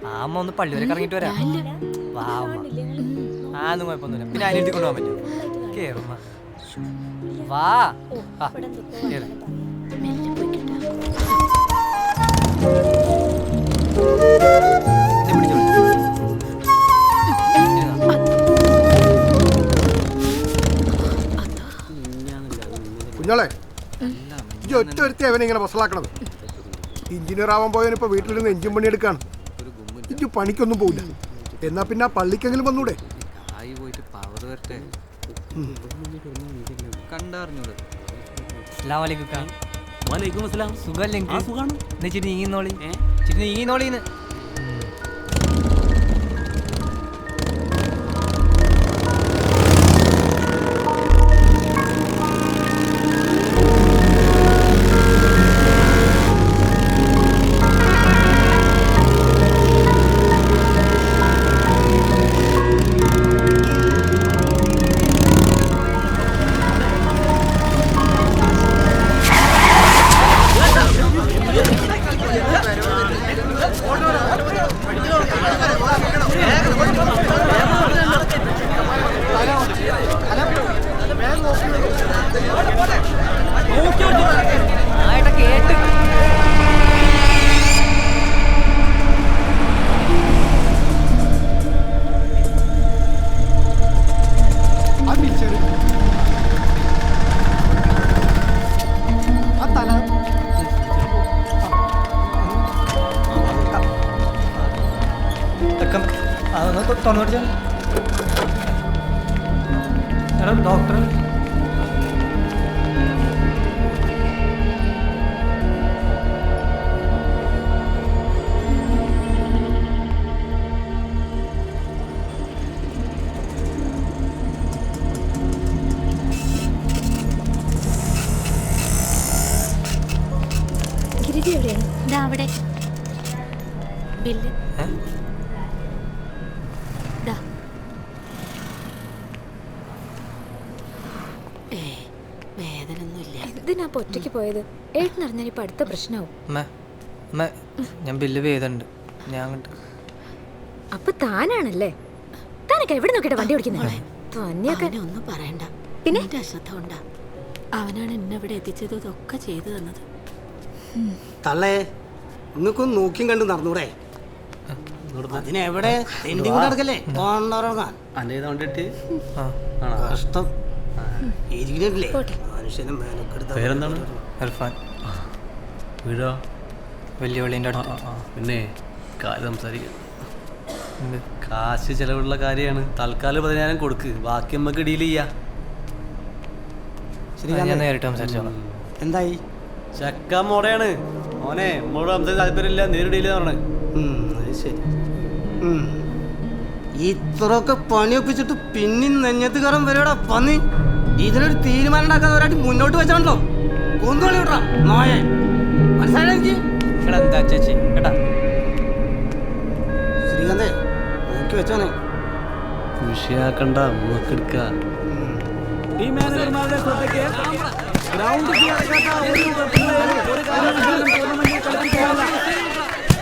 ആ അമ്മ ഒന്ന് പള്ളി വരെ കറങ്ങിട്ട് വരാം. വാ അമ്മ. ആന്നും കുഴപ്പമൊന്നുമില്ല. പിന്നെ അതിലെത്തി കൊണ്ടുപോകാൻ പറ്റും. കേറുമ്മ. വാ. ആ കേറ്. കുഞ്ഞോളെ ഈ ഒറ്റ ഒരുത്തി അവനെ ഇങ്ങനെ വസലാക്കണത്. എഞ്ചിനീയർ ആവാൻ പോയവനിപ്പോ വീട്ടിലിരുന്ന് എഞ്ചിൻ പണി എടുക്കാണ്. ഇഞ്ചു പണിക്കൊന്നും പോവില്ല. എന്നാ പിന്നെ ആ പള്ളിക്കെങ്കിലും വന്നൂടെ? നീങ്ങിന്നോളിന്ന്. ഡോക്ടർ ഗിരിജ എവിടെയാണ്? ഇതാ അവിടെ. ബില്ല് ഇതിനാ ഒറ്റയ്ക്ക് പോയത്. ഏട്ടനറിഞ്ഞാൽ ഇപ്പൊ അടുത്ത പ്രശ്നമാവും. ഞാൻ ബില്ല് ചെയ്തിട്ടുണ്ട്. ഞാൻ അപ്പൊ താനാണല്ലേ? താനൊക്കെ എവിടെ നോക്കിയിട്ട് വണ്ടി ഓടിക്കുന്നത്? ഒന്നും പറയണ്ട. പിന്നെ അശ്രദ്ധ ഉണ്ടാ. അവനാണ് എന്നെ ഇവിടെ എത്തിച്ചത്. ഇതൊക്കെ ചെയ്തു തന്നത്. തള്ളേ, നിങ്ങൾക്കൊന്ന് നോക്കിയും കണ്ട് നടന്നൂടെ? അതിനെവിടെ നടക്കല്ലേ കഷ്ടം. മനുഷ്യനെ പേരെന്താണ്? ഇർഫാൻ. വീടോ? വലിയ വെള്ളിൻ്റെ അടുത്ത്. പിന്നെ കാര്യം സംസാരിക്കാം. കാശ് ചെലവുള്ള കാര്യമാണ്. തൽക്കാലം 10,000 കൊടുക്ക്, ബാക്കി നമുക്ക് ഡീൽ ചെയ്യാം. ഞാൻ നേരിട്ട് സംസാരിച്ചോളാം. എന്തായി? ചക്ക മോടെയാണ് മോനെ. മോള് സംസാരിക്കാൻ താല്പര്യമില്ല, നേരിട്ട് ഡീൽ പറഞ്ഞ്. അത് ശരി. ഇത്രയൊക്കെ പണിയൊപ്പിച്ചിട്ട് പിന്നെ നെഞ്ഞത്ത് കയറാൻ വരെടാ പന്നി. ഇതിനൊരു തീരുമാനം ഉണ്ടാക്കാൻ ഒരാട്ടി മുന്നോട്ട് വെച്ചാണല്ലോ. കൊന്നുകളി വിടാം നായ. മനസ്സിലായി എനിക്ക്? എന്താ ചേച്ചി കേട്ടാ? ശ്രീകാന്തേ, നോക്കി വെച്ചോനെ. വിഷയാക്കണ്ട, നമുക്കെടുക്ക.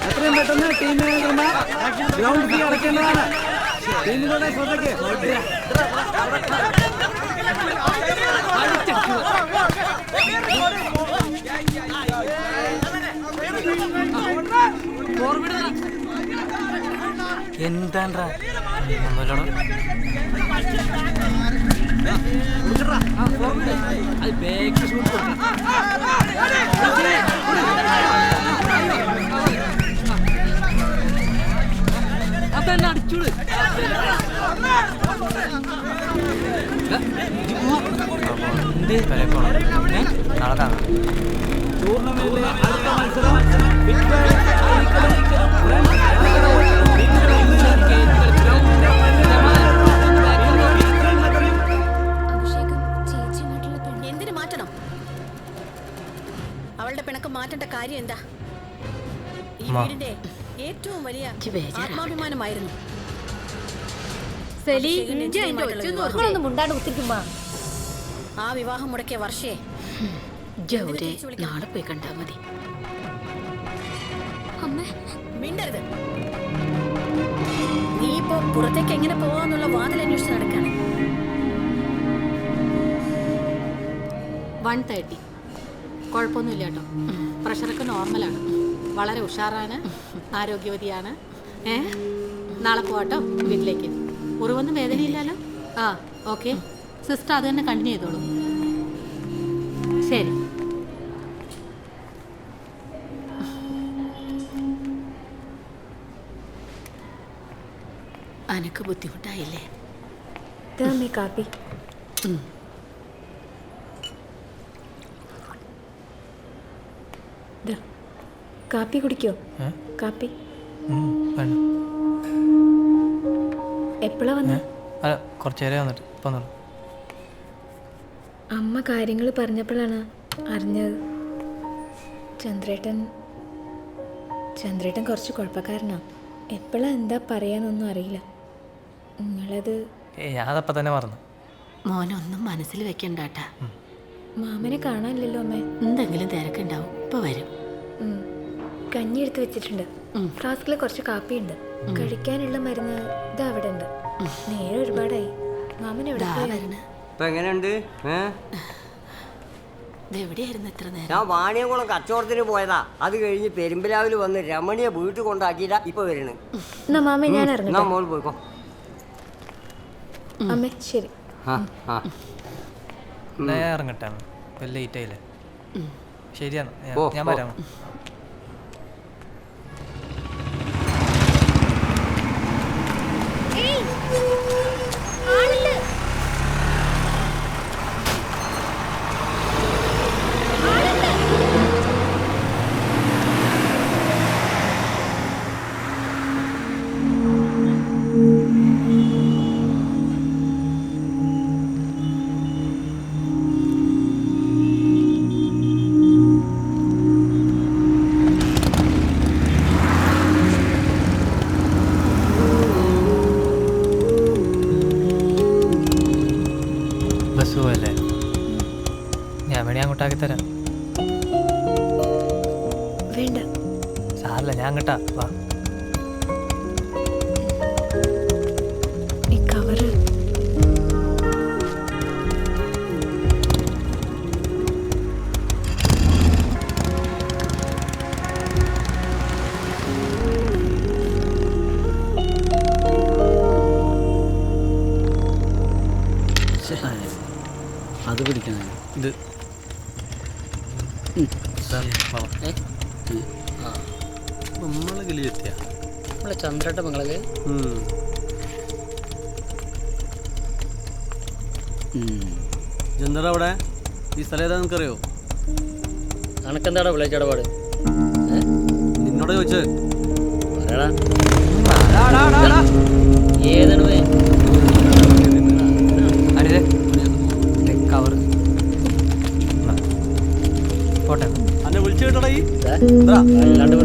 എത്രയും പെട്ടെന്ന് ടീം മാനേജർമാർ ഗ്രൗണ്ട് ഫീ അടയ്ക്കേണ്ടതാണ്. ടീമികളുടെ ശ്രദ്ധയ്ക്ക് എന്താണ്ടാ അതന്നെ അടിച്ചോളൂ. നാളെ കാണാം. ടൂർണമെന്റിലെ അടുത്ത മത്സരം എന്തിനു മാറ്റണം? അവളുടെ പിണക്കം മാറ്റേണ്ട കാര്യം എന്താ? ഈ വീടിന്റെ ഏറ്റവും വലിയ ആത്മാഭിമാനമായിരുന്നു. ആ വിവാഹം മുടക്കിയ വർഷയെ നാളെ പോയി കണ്ടാ മതി. മിണ്ടരുത്. ഇപ്പോ പുറത്തേക്ക് എങ്ങനെ പോവാന്നുള്ള വാതിൽ അന്വേഷിച്ച് നടക്കാണ്. 130. കുഴപ്പമൊന്നുമില്ല കേട്ടോ. പ്രഷറൊക്കെ നോർമലാണ്. വളരെ ഉഷാറാണ്, ആരോഗ്യവതിയാണ്. നാളെ പോവാട്ടോ വീട്ടിലേക്ക്. മുറിവൊന്നും വേദനയില്ലല്ലോ? ആ ഓക്കെ. സിസ്റ്റർ അത് തന്നെ കണ്ടിന്യൂ ചെയ്തോളൂ. ശരി. അനക്ക് ബുദ്ധിമുട്ടായില്ലേ? കാപ്പി. കാപ്പി കുടിക്കോ? കാപ്പി എപ്പോഴാ വന്ന? കുറച്ചേരെ വന്നിട്ട് വന്നോളൂ. അമ്മ കാര്യങ്ങൾ പറഞ്ഞപ്പോഴാണ് അറിഞ്ഞത്. ചന്ദ്രേട്ടൻ കുറച്ച് കുഴപ്പക്കാരനാ. എപ്പോഴാ എന്താ പറയാന്നൊന്നും അറിയില്ല. നിങ്ങളത് ഞാനപ്പം തന്നെ മറന്നു. മോനൊന്നും മനസ്സിൽ വെക്കണ്ടാട്ടാ. മാമനെ കാണാനില്ലല്ലോ അമ്മേ. എന്തെങ്കിലും തിരക്കുണ്ടാവും, ഇപ്പൊ വരും. കഞ്ഞി എടുത്ത് വെച്ചിട്ടുണ്ട്. ഫ്ലാസ്കിൽ കുറച്ച് കാപ്പിയുണ്ട്. കഴിക്കാനുള്ള മരുന്ന് ഇത് അവിടെ ഉണ്ട്. നേരെ ഒരുപാടായി. മാമൻ എവിടെ വരണേ? എങ്ങനെയുണ്ട്? എവിടെയായിരുന്നു ഇത്ര നേരം? ഞാൻ വാണിയംകുളം കച്ചവടത്തിന് പോയതാ. അത് കഴിഞ്ഞ് പെരുമ്പലാവിൽ വന്ന് രമണിയെ വീട്ടിൽ കൊണ്ടാക്കിയില്ല. ഇപ്പൊ വരണേ. എന്നാ മാമ ഞാൻ ഇറങ്ങാം. മോൾ പോയിക്കോ. അമ്മേ ശരി. ഞാൻ ഇറങ്ങട്ടെ, ലേറ്റ് ആയില്ലേ? ശരിയാണ്, ഞാൻ വരാം. ബസ് പോയല്ലേ? ഞാൻ വേണേ അങ്ങോട്ടാക്കി തരാം. വേണ്ട സാറില്ല, ഞാൻ അങ്ങോട്ടാ. വാ. ഈ കവറ് അത് പിടിക്കണം. ഇത് നമ്മളെ കിളിയെത്തിയ നമ്മളെ ചന്ദ്രട്ട മംഗളല്ലേ? ചന്ദ്ര അവിടെ ഈ സ്ഥലം ഏതാ നിനക്കറിയോ? കണക്കെന്താടാ വിളിച്ചടപാട്? നിന്നോട് ചോദിച്ചത്. ഏതാണ് കവർ പോട്ടെ. അന്നെ വിളിച്ചു കേട്ടോടാ ഈ അല്ലാണ്ട്